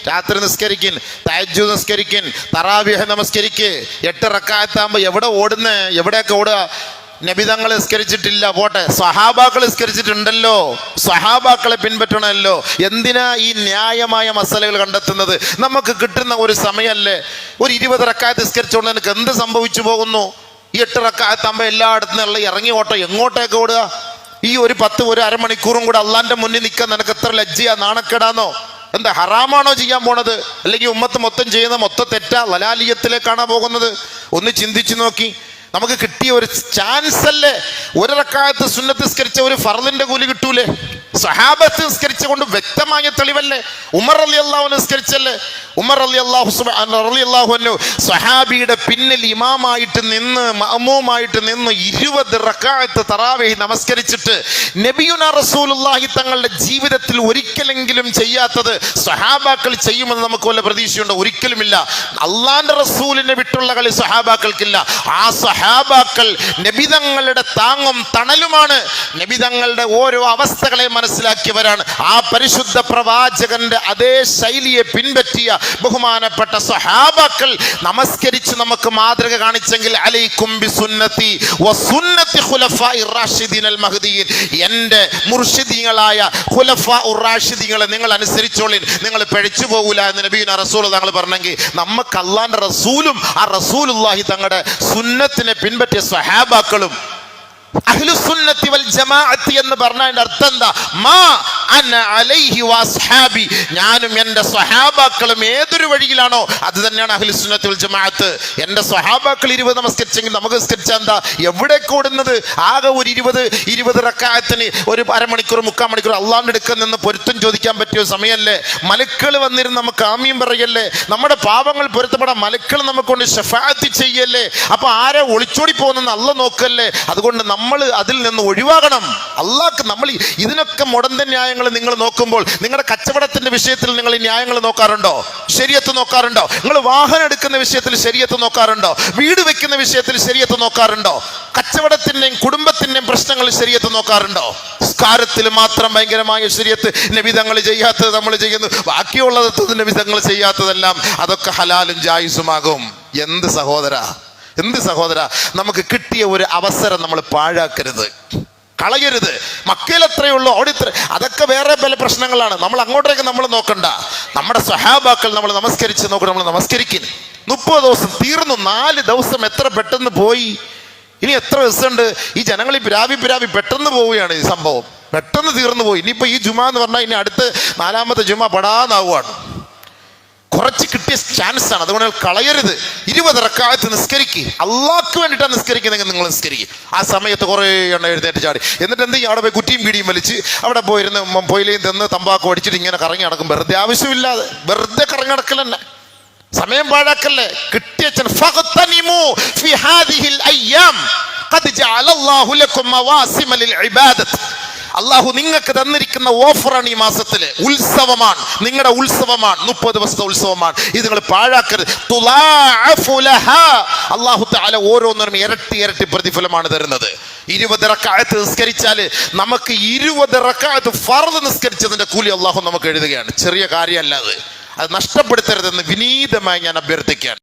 രാത്രി നിസ്കരിക്കിൻ, തഹജ്ജുദ് നിസ്കരിക്കിൻ, തറാവീഹ് നമസ്കരിക്ക്. 8 റക്അത്താകുമ്പോൾ എവിടെ ഓടുന്നേ? എവിടെയൊക്കെ ഓടുക? നബിതങ്ങൾ നിസ്കരിച്ചിട്ടില്ല പോട്ടെ, സ്വഹാബാക്കൾ നിസ്കരിച്ചിട്ടുണ്ടല്ലോ, സ്വഹാബാക്കളെ പിൻപറ്റണമല്ലോ. എന്തിനാ ഈ ന്യായമായ മസലകൾ കണ്ടെത്തുന്നത്? നമുക്ക് കിട്ടുന്ന ഒരു സമയമല്ലേ. ഒരു 20 റക്അത്ത് നിസ്കരിച്ചുകൊണ്ട് എനിക്ക് എന്ത് സംഭവിച്ചു പോകുന്നു? ഈ 8 റക്അത്താകുമ്പോൾ എല്ലായിടത്തു നിന്നുള്ള ഇറങ്ങി ഓട്ടോ. എങ്ങോട്ടേക്ക് ഓടുക? ഈ ഒരു 10 ഒരു അരമണിക്കൂറും കൂടെ അള്ളാന്റെ മുന്നിൽ നിൽക്കാൻ നിനക്ക് എത്ര ലജ്ജയാ, നാണക്കേടാന്നോ? എന്താ ഹറാമാണോ ചെയ്യാൻ പോണത്? അല്ലെങ്കിൽ ഉമ്മത്ത് മൊത്തം ചെയ്യുന്ന മൊത്തം തെറ്റാ, ലലാലിയത്തിലേക്കാണോ പോകുന്നത്? ഒന്ന് ചിന്തിച്ചു നോക്കി. നമുക്ക് കിട്ടിയ ഒരു ചാൻസ് അല്ലേ. 1 റക്അത്ത് സുന്നത്ത് നിസ്കരിച്ച ഒരു ഫർളിന്റെ കൂലി കിട്ടൂലേ? സഹാബത്ത് നിസ്കരിച്ചുകൊണ്ട് വ്യക്തമായ തെളിവല്ലേ. ഉമർ റളിയല്ലാഹു അൻഹു നിസ്കരിച്ചല്ലേ. ഉമർ റളിയല്ലാഹു അൻഹു സഹാബിയുടെ പിന്നിൽ ഇമാമായിട്ട് നിന്ന് മഅ്മൂമായിട്ട് നിന്ന് 20 റക്അത്ത് തറാവീഹ് നമസ്കരിച്ചിട്ട് നബിയുനാ റസൂലുള്ളാഹി തങ്ങളുടെ ജീവിതത്തിൽ ഒരിക്കലെങ്കിലും ചെയ്യാത്തത് സഹാബാക്കൾ ചെയ്യുമെന്ന് നമുക്ക് വല്ല പ്രതീക്ഷയുണ്ടോ? ഒരിക്കലുമില്ല. അള്ളാന്റെ റസൂലിനെ വിട്ടുള്ള കളി സഹാബാക്കൾക്കില്ല. ആ സഹാബാക്കൾ നബിതങ്ങളുടെ താങ്ങും തണലുമാണ്. നബിതങ്ങളുടെ ഓരോ അവസ്ഥകളെ മനസ്സിലാക്കിയവരാണ്. ആ പരിശുദ്ധ പ്രവാചകന്റെ അതേ ശൈലിയെ പിൻപറ്റിയ ബഹുമാനപ്പെട്ട സഹാബാക്കൾ നമസ്കരിച്ച് നമുക്ക് മാതൃക കാണിച്ചെങ്കിൽ അലൈക്കും ബിസുന്നതി വസുന്നതി ഖുലഫാഇർ റാഷിദീൻ അൽ മഹ്ദിയീൻ, എൻ്റെ മുർഷിദീങ്ങളായ ഖുലഫാഉർ റാഷിദീങ്ങളെ നിങ്ങൾ അനുസരിച്ചോളിൻ, നിങ്ങൾ പിഴച്ചു പോകൂല എന്ന് നബിയുനാ റസൂൽ തങ്ങൾ പറഞ്ഞെങ്കിൽ നമുക്ക് അല്ലാഹുവിന്റെ റസൂലും ആ റസൂലുള്ളാഹി തങ്ങളുടെ സുന്നത്തിനെ പിൻപറ്റിയ സഹാബാക്കളും അഹ്ലുസുന്നത്തി വൽ ജമാഅത്തി എന്ന് പറഞ്ഞതിന്റെ അർത്ഥം എന്താ? മാ അന അലൈഹി വഅസ്ഹാബി, ഞാനും എൻ്റെ സ്വഹാബാക്കളും ഏതൊരു വഴിയിലാണോ അത് തന്നെയാണ് അഹ്ലുസുന്നത്തി വൽ ജമാഅത്ത്. എൻ്റെ സ്വഹാബാക്കൾ 20 നമസ്കരിച്ചെങ്കിൽ നമുക്ക് നിസ്കരിച്ചാൽ എന്താ? എവിടേക്ക് ഓടുന്നത്? ആകെ ഒരു 20 റക്അത്തിന് ഒരു അരമണിക്കൂർ 3/4 മണിക്കൂർ അള്ളാഹിന്റെ അടുക്കൽ നിന്ന് പൊരുത്തം ചോദിക്കാൻ പറ്റിയ സമയമല്ലേ. മലക്കുകൾ വന്നിരുന്ന് നമുക്ക് ആമീൻ പറയല്ലേ. നമ്മുടെ പാപങ്ങൾ പൊരുത്തപ്പെടാൻ മലക്കുകൾ നമുക്ക് കൊണ്ട് ശഫാഅത്ത് ചെയ്യല്ലേ. അപ്പൊ ആരെ ഒളിച്ചോടി പോകുന്നെന്ന് അള്ളാഹ് നോക്കല്ലേ. അതുകൊണ്ട് നമ്മൾ അതിൽ നിന്ന് ഒഴിവാകണം. അള്ളാഹ്ക്ക് നമ്മൾ ഇതിനൊക്കെ മുടന്ത ന്യായങ്ങൾ നിങ്ങൾ നോക്കുമ്പോൾ നിങ്ങളുടെ കച്ചവടത്തിന്റെ വിഷയത്തിൽ നിങ്ങൾ ഈ ന്യായങ്ങൾ നോക്കാറുണ്ടോ? ശരീഅത്ത് നോക്കാറുണ്ടോ? നിങ്ങൾ വാഹനം എടുക്കുന്ന വിഷയത്തിൽ ശരീഅത്ത് നോക്കാറുണ്ടോ? വീട് വെക്കുന്ന വിഷയത്തിൽ ശരീഅത്ത് നോക്കാറുണ്ടോ? കച്ചവടത്തിന്റെയും കുടുംബത്തിന്റെയും പ്രശ്നങ്ങൾ ശരീഅത്ത് നോക്കാറുണ്ടോ? സംസ്കാരത്തിൽ മാത്രം ഭയങ്കരമായ ശരീഅത്ത് നബിതങ്ങൾ ചെയ്യാത്തത് നമ്മൾ ചെയ്യുന്നു, ബാക്കിയുള്ളത് നബിതങ്ങൾ ചെയ്യാത്തതെല്ലാം അതൊക്കെ ഹലാലും ജായിസുമാകും. എന്ത് സഹോദര, നമുക്ക് കിട്ടിയ ഒരു അവസരം നമ്മൾ പാഴാക്കരുത്, കളയരുത്. മക്കയിൽ എത്രയുള്ളൂ ഓടിത്ര, അതൊക്കെ വേറെ പല പ്രശ്നങ്ങളാണ്. നമ്മൾ അങ്ങോട്ടേക്ക് നമ്മൾ നോക്കണ്ട. നമ്മുടെ സ്വഹാബാക്കൾ നമ്മൾ നമസ്കരിച്ച് നോക്കണം. നമ്മൾ നമസ്കരിക്കും. 30 ദിവസം തീർന്നു. 4 ദിവസം എത്ര പെട്ടെന്ന് പോയി. ഇനി എത്ര ദിവസമുണ്ട്? ഈ ജനങ്ങൾ ഈ പിരാവി പെട്ടെന്ന് പോവുകയാണ്. ഈ സംഭവം പെട്ടെന്ന് തീർന്നു പോയി. ഇനിയിപ്പോ ഈ ജുമാ എന്ന് പറഞ്ഞാൽ ഇനി അടുത്ത് 4ാമത്തെ ജുമാ പെടാന്നാവുകയാണ്. കുറച്ച് കിട്ടിയ ചാൻസ് ആണ്, അതുകൊണ്ട് കളയരുത്. 20 റക്അത്ത് നിസ്കരിക്കുക. അള്ളാഹ്ക്ക് വേണ്ടിയിട്ടാണ് നിസ്കരിക്കുന്നെങ്കിൽ നിങ്ങൾ നിസ്കരിക്കുക. ആ സമയത്ത് കുറേ എണ്ണം എഴുന്നേറ്റ് ചാടി എന്നിട്ട് എന്ത് ചെയ്യും? അവിടെ പോയി കുറ്റിയും പീടിയും വലിച്ച് അവിടെ പോയിരുന്ന് പൊയിലയും തിന്ന് തമ്പാക്കും അടിച്ചിട്ട് ഇങ്ങനെ കറങ്ങി നടക്കും. വെറുതെ ആവശ്യമില്ലാതെ വെറുതെ കറങ്ങി നടക്കൽ തന്നെ, സമയം പാഴാക്കല്ലേ. കിട്ടിയ അള്ളാഹു നിങ്ങൾക്ക് തന്നിരിക്കുന്ന ഓഫറാണ്. ഈ മാസത്തില് ഉത്സവമാണ്, നിങ്ങളുടെ ഉത്സവമാണ്, 30 ദിവസത്തെ ഉത്സവമാണ്. ഇത് നിങ്ങൾ പാഴാക്കരുത്. അള്ളാഹു തആല ഓരോന്നിനും ഇരട്ടി പ്രതിഫലമാണ് തരുന്നത്. 20 റക്അത്ത് നിസ്കരിച്ചാൽ നമുക്ക് 20 റക്അത്ത് ഫർദ് നിസ്കരിച്ചതിന്റെ കൂലി അള്ളാഹു നമുക്ക് എഴുതുകയാണ്. ചെറിയ കാര്യമല്ല അത് നഷ്ടപ്പെടുത്തരുതെന്ന് വിനീതമായി ഞാൻ അഭ്യർത്ഥിക്കുകയാണ്.